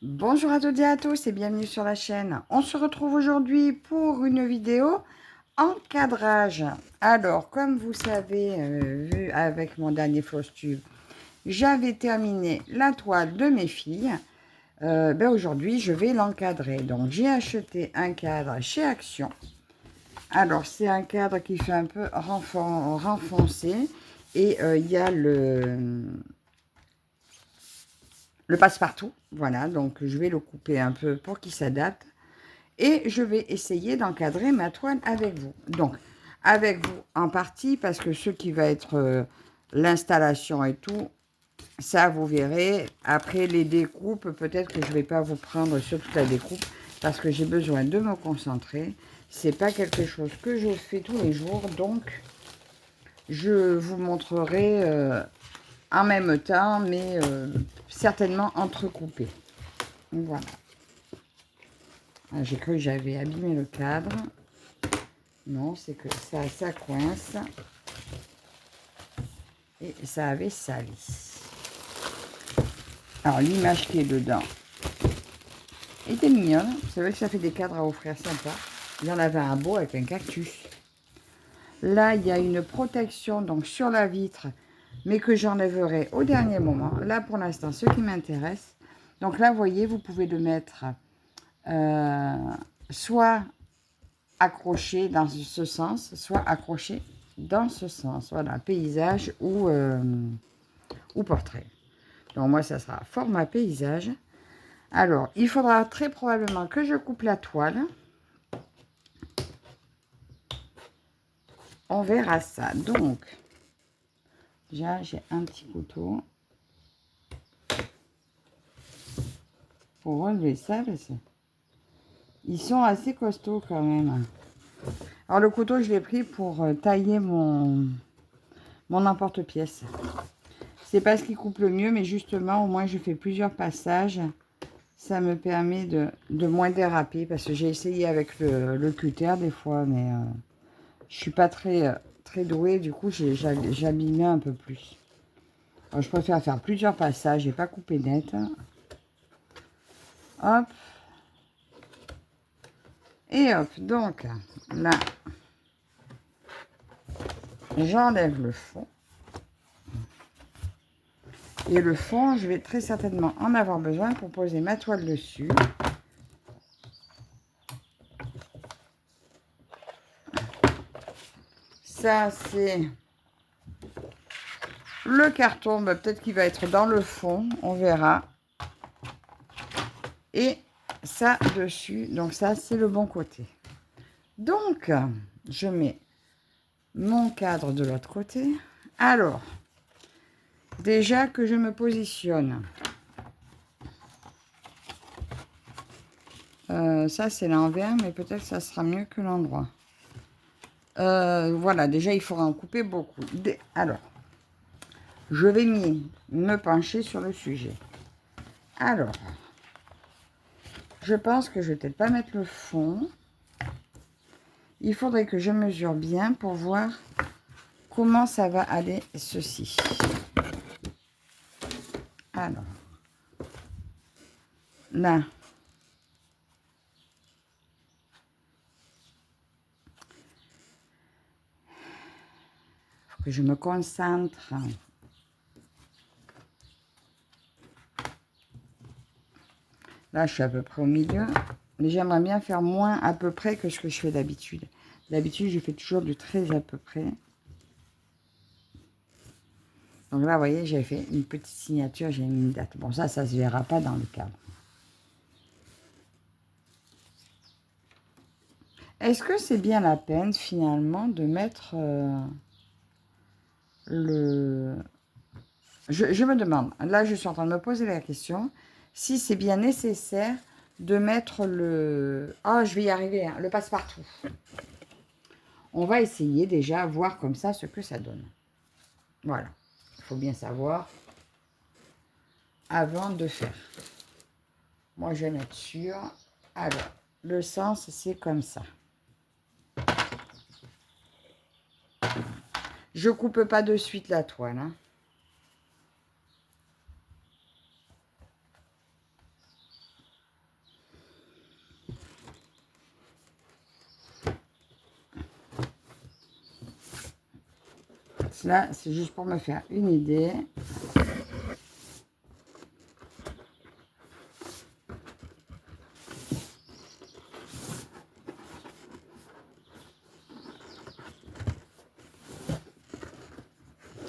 Bonjour à toutes et à tous et bienvenue sur la chaîne. On se retrouve aujourd'hui pour une vidéo encadrage. Alors, comme vous savez, vu avec mon dernier floss tube, j'avais terminé la toile de mes filles. Aujourd'hui, je vais l'encadrer. Donc, j'ai acheté un cadre chez Action. Alors, c'est un cadre qui fait un peu renfoncé et il y a le passe-partout. Voilà, donc je vais le couper un peu pour qu'il s'adapte. Et je vais essayer d'encadrer ma toile avec vous. Donc, avec vous en partie, parce que ce qui va être l'installation et tout, ça vous verrez. Après les découpes, peut-être que je ne vais pas vous prendre sur toute la découpe, parce que j'ai besoin de me concentrer. C'est pas quelque chose que je fais tous les jours, donc je vous montrerai en même temps, mais certainement entrecoupé. Voilà. J'ai cru que j'avais abîmé le cadre. Non, c'est que ça coince. Et ça avait sali. Alors, l'image qui est dedans était mignonne. Vous savez que ça fait des cadres à offrir sympa. Il y en avait un beau avec un cactus. Là, il y a une protection donc sur la vitre, mais que j'enlèverai au dernier moment. Là, pour l'instant, ce qui m'intéresse. Donc là, vous voyez, vous pouvez le mettre soit accroché dans ce sens, soit accroché dans ce sens. Voilà, paysage ou portrait. Donc moi, ça sera format paysage. Alors, il faudra très probablement que je coupe la toile. On verra ça. Donc, déjà, j'ai un petit couteau pour relever ça. Parce que ils sont assez costauds quand même. Alors, le couteau, je l'ai pris pour tailler mon emporte-pièce. C'est pas ce qui coupe le mieux, mais justement, au moins, je fais plusieurs passages. Ça me permet de moins déraper, parce que j'ai essayé avec le cutter des fois, mais je suis pas très douée. Du coup, j'abîmais un peu plus. Alors, je préfère faire plusieurs passages et pas couper net. Hop. Et hop. Donc, là, j'enlève le fond. Et le fond, je vais très certainement en avoir besoin pour poser ma toile dessus. Ça, c'est le carton. Bah, peut-être qu'il va être dans le fond. On verra. Et ça dessus. Donc, ça, c'est le bon côté. Donc, je mets mon cadre de l'autre côté. Alors, déjà que je me positionne. Ça, c'est l'envers, mais peut-être que ça sera mieux que l'endroit. Voilà, déjà, il faudra en couper beaucoup. Alors, je vais me pencher sur le sujet. Alors, je pense que je vais peut-être pas mettre le fond. Il faudrait que je mesure bien pour voir comment ça va aller ceci. Alors, là. Que je me concentre. Là, je suis à peu près au milieu. Mais j'aimerais bien faire moins à peu près que ce que je fais d'habitude. D'habitude, je fais toujours du très à peu près. Donc là, vous voyez, j'ai fait une petite signature, j'ai mis une date. Bon, ça se verra pas dans le cadre. Est-ce que c'est bien la peine, finalement, de mettre le... Je me demande, là, je suis en train de me poser la question, si c'est bien nécessaire de mettre le... Ah, je vais y arriver, hein, le passe-partout. On va essayer déjà, voir comme ça ce que ça donne. Voilà. Il faut bien savoir avant de faire. Moi, je vais mettre sur. Alors, le sens, c'est comme ça. Je coupe pas de suite la toile. Hein. Là, c'est juste pour me faire une idée.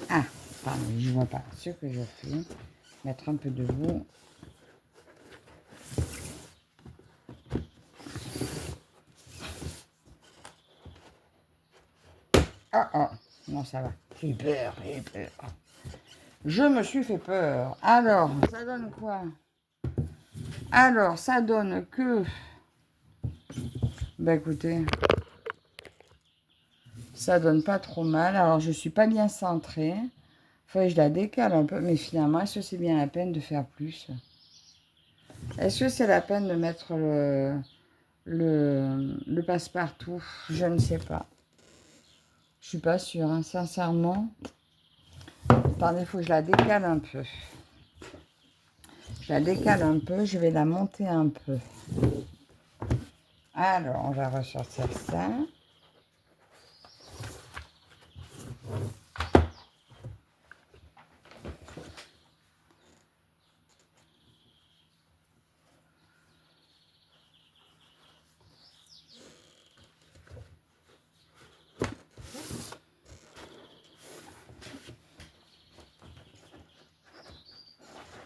Ah, pardon, je ne vois pas ce que je fais. Mettre un peu de boue. Oh, oh, non, ça va. J'ai peur, j'ai peur. Je me suis fait peur. Alors, ça donne quoi? Alors, ça donne que... Bah écoutez, ça donne pas trop mal. Alors, je suis pas bien centrée. Faut que je la décale un peu. Mais finalement, est-ce que c'est bien la peine de faire plus? Est-ce que c'est la peine de mettre le passe-partout? Je ne sais pas. Je suis pas sûre, hein, sincèrement. Attendez, il faut que je la décale un peu. Je la décale un peu. Je vais la monter un peu. Alors, on va ressortir ça.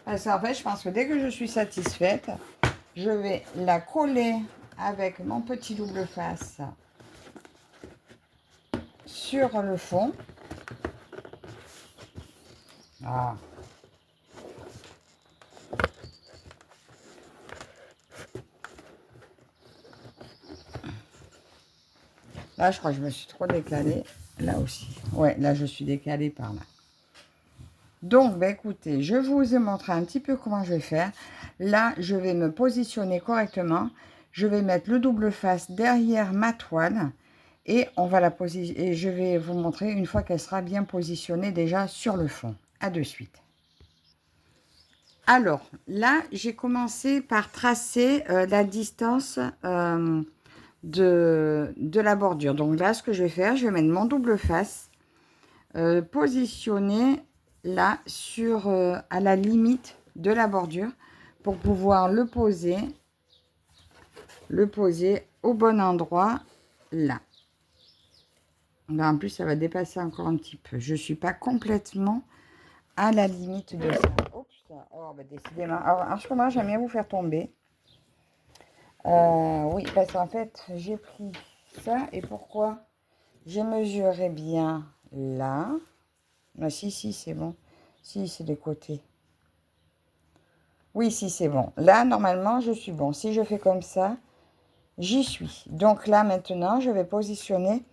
Parce qu'en fait, je pense que dès que je suis satisfaite, je vais la coller avec mon petit double face sur le fond. Ah. Là, je crois que je me suis trop décalée. Là aussi. Ouais, là, je suis décalée par là. Donc, bah, écoutez, je vous ai montré un petit peu comment je vais faire. Là, je vais me positionner correctement. Je vais mettre le double face derrière ma toile. Et on va la et je vais vous montrer une fois qu'elle sera bien positionnée déjà sur le fond. À de suite. Alors, là, j'ai commencé par tracer la distance de la bordure. Donc là, ce que je vais faire, je vais mettre mon double face positionné là sur à la limite de la bordure pour pouvoir le poser au bon endroit là. Là, en plus, ça va dépasser encore un petit peu. Je suis pas complètement à la limite de ça. Oups, oh, bah, décidément. Alors, en ce moment, j'aime bien vous faire tomber. Oui, parce qu'en fait, j'ai pris ça. Et pourquoi? J'ai mesuré bien là. Ah, si, c'est bon. Si, c'est des côtés. Oui, si, c'est bon. Là, normalement, je suis bon. Si je fais comme ça, j'y suis. Donc là, maintenant, je vais positionner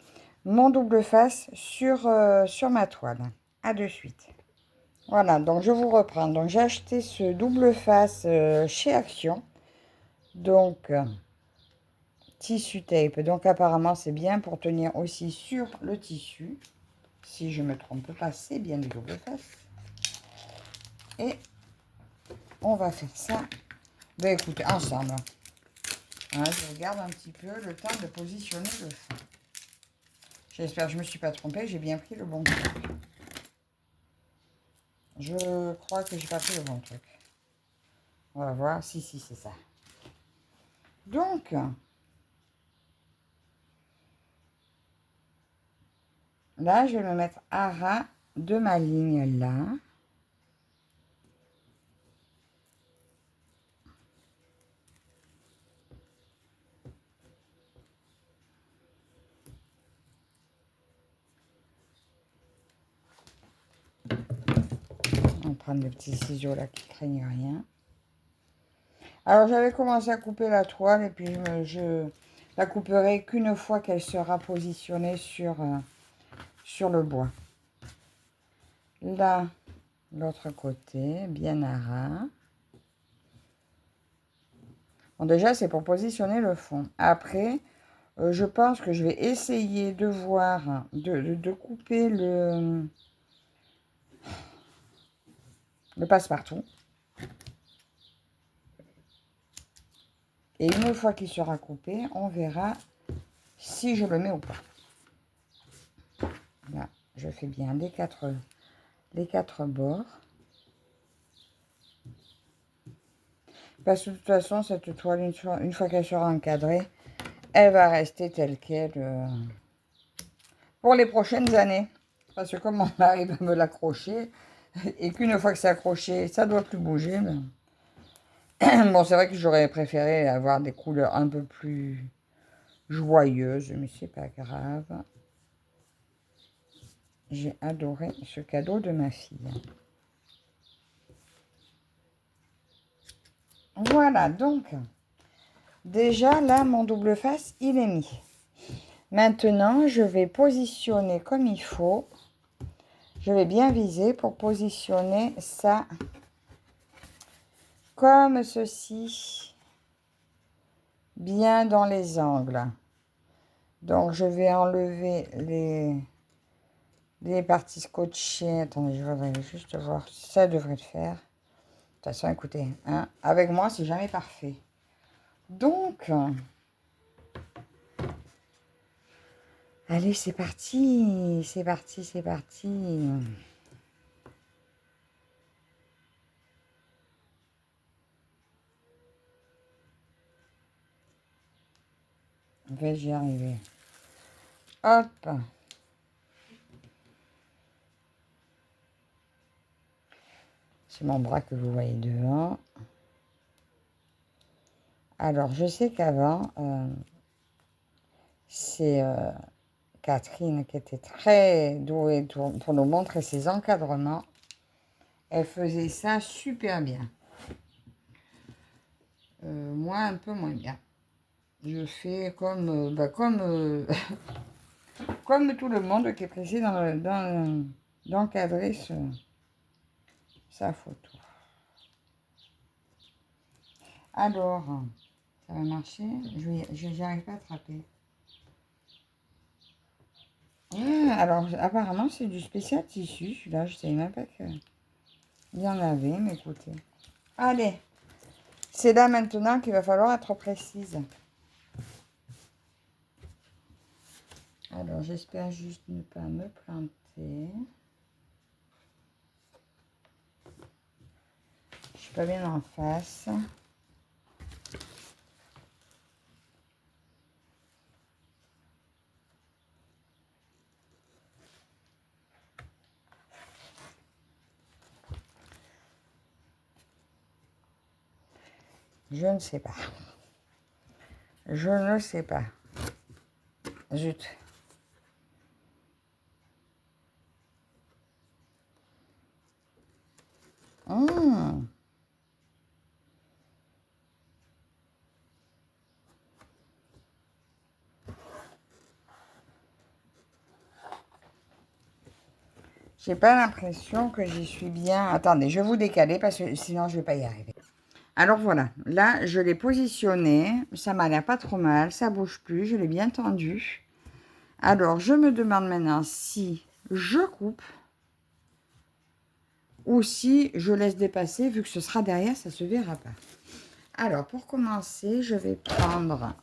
mon double face sur ma toile. À de suite. Voilà, donc je vous reprends. Donc, j'ai acheté ce double face chez Action. Donc, tissu tape. Donc, apparemment, c'est bien pour tenir aussi sur le tissu. Si je ne me trompe pas, c'est bien du double face. Et on va faire ça. Ben, écoutez, ensemble. Hein, je regarde un petit peu le temps de positionner le fond. J'espère que je ne me suis pas trompée, j'ai bien pris le bon truc. Je crois que j'ai pas pris le bon truc. On va voir. Si, c'est ça. Donc, là, je vais me mettre à ras de ma ligne là. On va prendre les petits ciseaux là qui ne craignent rien. Alors, j'avais commencé à couper la toile et puis je la couperai qu'une fois qu'elle sera positionnée sur le bois. Là, l'autre côté, bien à ras. Bon, déjà, c'est pour positionner le fond. Après, je pense que je vais essayer de voir, de couper le passe-partout. Et une fois qu'il sera coupé, on verra si je le mets ou pas. Là, je fais bien les quatre bords. Parce que de toute façon, cette toile, une fois qu'elle sera encadrée, elle va rester telle qu'elle pour les prochaines années. Parce que comme on arrive à me l'accrocher, et qu'une fois que c'est accroché, ça ne doit plus bouger. Mais... bon, c'est vrai que j'aurais préféré avoir des couleurs un peu plus joyeuses, mais c'est pas grave. J'ai adoré ce cadeau de ma fille. Voilà, donc, déjà, là, mon double face, il est mis. Maintenant, je vais positionner comme il faut. Je vais bien viser pour positionner ça comme ceci, bien dans les angles. Donc, je vais enlever les parties scotchées. Attendez, je voudrais juste voir si ça devrait le faire. De toute façon, écoutez, hein, avec moi, c'est jamais parfait. Donc, allez, c'est parti, c'est parti, c'est parti. Vais-je y arriver? Hop. C'est mon bras que vous voyez devant. Alors, je sais qu'avant, c'est Catherine qui était très douée pour nous montrer ses encadrements. Elle faisait ça super bien. Moi, un peu moins bien. Je fais comme, comme tout le monde qui est pressé d'encadrer sa photo. Alors, ça va marcher. Je n'arrive pas à attraper. Alors, apparemment, c'est du spécial tissu. Celui-là, je ne savais même pas qu'il y en avait, mais écoutez. Allez, c'est là maintenant qu'il va falloir être précise. Alors, j'espère juste ne pas me planter. Je suis pas bien en face. Je ne sais pas. Je ne sais pas. Zut. J'ai pas l'impression que j'y suis bien. Attendez, je vais vous décaler parce que sinon je vais pas y arriver. Alors voilà, là je l'ai positionné. Ça m'a l'air pas trop mal. Ça bouge plus. Je l'ai bien tendu. Alors je me demande maintenant si je coupe ou si je laisse dépasser. Vu que ce sera derrière, ça se verra pas. Alors pour commencer, je vais prendre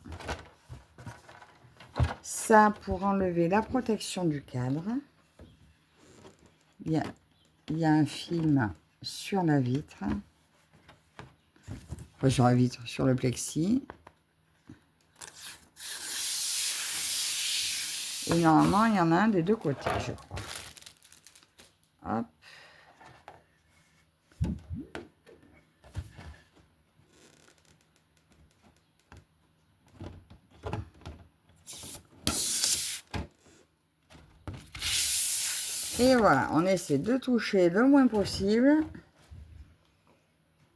ça pour enlever la protection du cadre. Il y a un film sur la vitre. Enfin, sur la vitre, sur le plexi. Et normalement, il y en a un des deux côtés, je crois. Hop. Et voilà, on essaie de toucher le moins possible.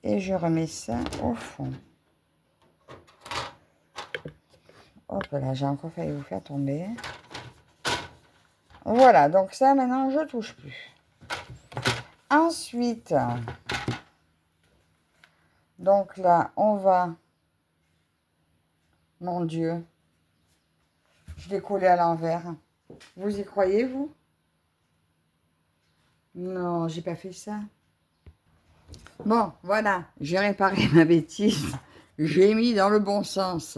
Et je remets ça au fond. Hop là, j'ai encore failli vous faire tomber. Voilà, donc ça, maintenant, je touche plus. Ensuite, donc là, on va... Mon Dieu. Je l'ai collé à l'envers. Vous y croyez, vous? Non, j'ai pas fait ça. Bon, voilà, j'ai réparé ma bêtise. J'ai mis dans le bon sens.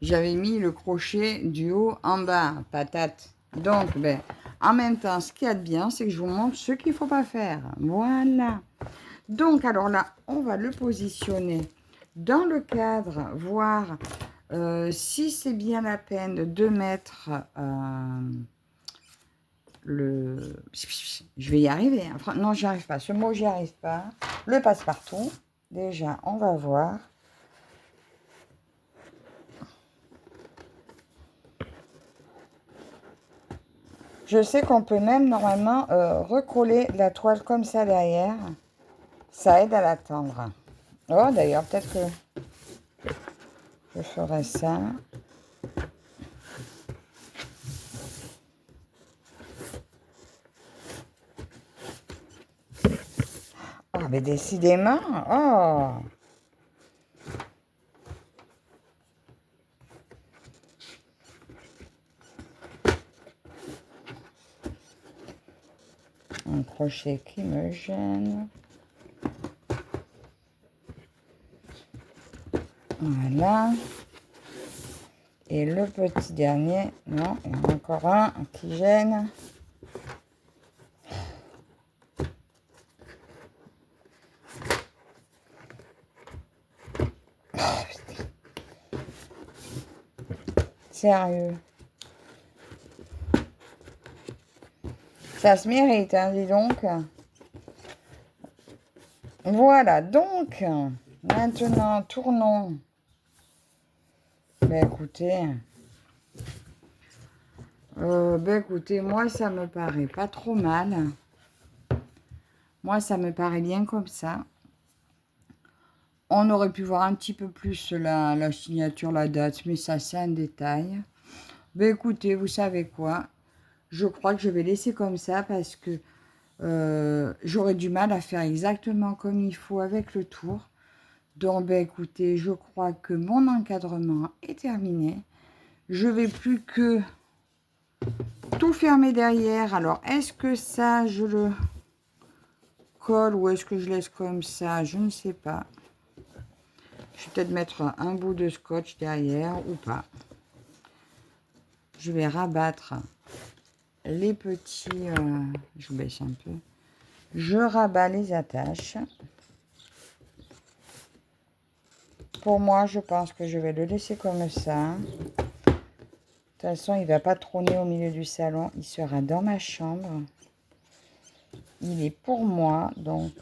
J'avais mis le crochet du haut en bas, patate. Donc, ben, En même temps, ce qu'il y a de bien, c'est que je vous montre ce qu'il ne faut pas faire. Voilà. Donc, alors là, on va le positionner dans le cadre, voir si c'est bien la peine de mettre le... Je vais y arriver. Hein. Non, j'y arrive pas. Ce mot, j'y arrive pas. Le passe-partout. Déjà, on va voir. Je sais qu'on peut même normalement recoller la toile comme ça derrière. Ça aide à l'attendre. Oh, d'ailleurs, peut-être que je ferai ça. Oh, mais décidément. Oh. Un crochet qui me gêne. Voilà. Et le petit dernier, non, il y en a encore un qui gêne. Sérieux. Ça se mérite, hein, dis donc. Voilà, donc, maintenant, tournons. Ben écoutez, moi, ça me paraît pas trop mal. Moi, ça me paraît bien comme ça. On aurait pu voir un petit peu plus la signature, la date, mais ça, c'est un détail. Ben écoutez, vous savez quoi? Je crois que je vais laisser comme ça parce que j'aurais du mal à faire exactement comme il faut avec le tour. Donc, ben écoutez, je crois que mon encadrement est terminé. Je vais plus que tout fermer derrière. Alors, est-ce que ça, je le colle ou est-ce que je laisse comme ça? Je ne sais pas. Je vais peut-être mettre un bout de scotch derrière ou pas. Je vais rabattre les petits... je baisse un peu. Je rabats les attaches. Pour moi, je pense que je vais le laisser comme ça. De toute façon, il ne va pas trôner au milieu du salon. Il sera dans ma chambre. Il est pour moi, donc...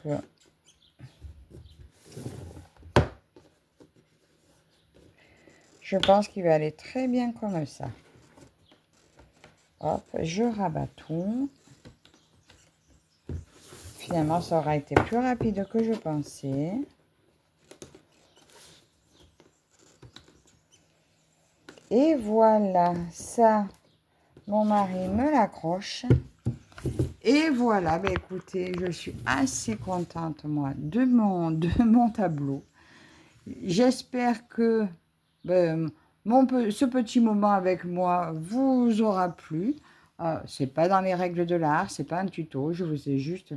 je pense qu'il va aller très bien comme ça. Hop, je rabats tout. Finalement, ça aura été plus rapide que je pensais. Et voilà, ça, mon mari me l'accroche. Et voilà, ben écoutez, je suis assez contente, moi, de mon tableau. J'espère que ce petit moment avec moi vous aura plu. C'est pas dans les règles de l'art, c'est pas un tuto, je vous ai juste...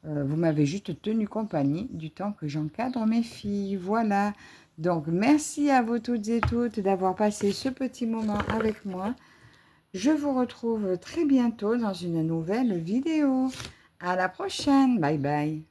vous m'avez juste tenu compagnie du temps que j'encadre mes filles. Voilà. Donc, merci à vous toutes et toutes d'avoir passé ce petit moment avec moi. Je vous retrouve très bientôt dans une nouvelle vidéo. À la prochaine. Bye bye.